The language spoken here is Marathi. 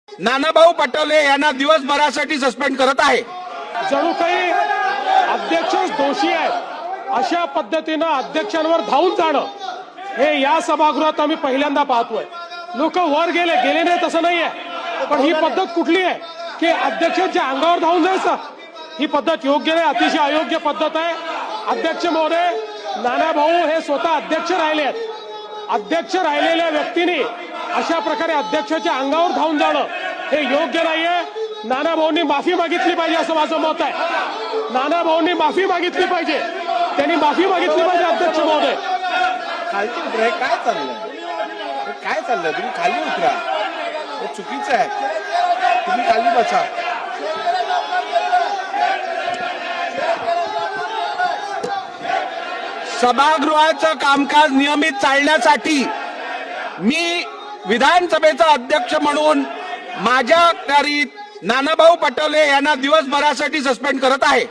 नानाभाऊ पटोले यांना दिवसभरासाठी सस्पेंड करत आहे। जणू काही अध्यक्षच दोषी आहेत अशा पद्धतीनं अध्यक्षांवर धावून जाणं हे या सभागृहात आम्ही पहिल्यांदा पाहतोय। लोक वर गेले नाही तसं नाहीये, पण ही पद्धत कुठली आहे की अध्यक्षांच्या अंगावर धावून जायचं? ही पद्धत योग्य नाही, अतिशय अयोग्य पद्धत आहे। अध्यक्ष महोदय, नानाभाऊ हे स्वतः अध्यक्ष राहिले आहेत। अध्यक्ष राहिलेल्या व्यक्तीने अशा प्रकारे अध्यक्षाच्या अंगावर धावून जाणं हे योग्य नाहीये। नानाभाऊंनी माफी मागितली पाहिजे असं माझं मत आहे। नानाभाऊंनी माफी मागितली पाहिजे, त्यांनी माफी मागितली पाहिजे अध्यक्ष महोदय। खालती उतरा, काय चाललंय? काय चाललंय? तुम्ही खाली उतरा, हे चुकीचं आहे। तुम्ही खाली बसा। सभागृहाचं कामकाज नियमित चालण्यासाठी मी विधानसभेचा अध्यक्ष म्हणून माझ्या अखत्यारीत नानाभाऊ पटोले यांना दिवसभरासाठी सस्पेंड करत आहे।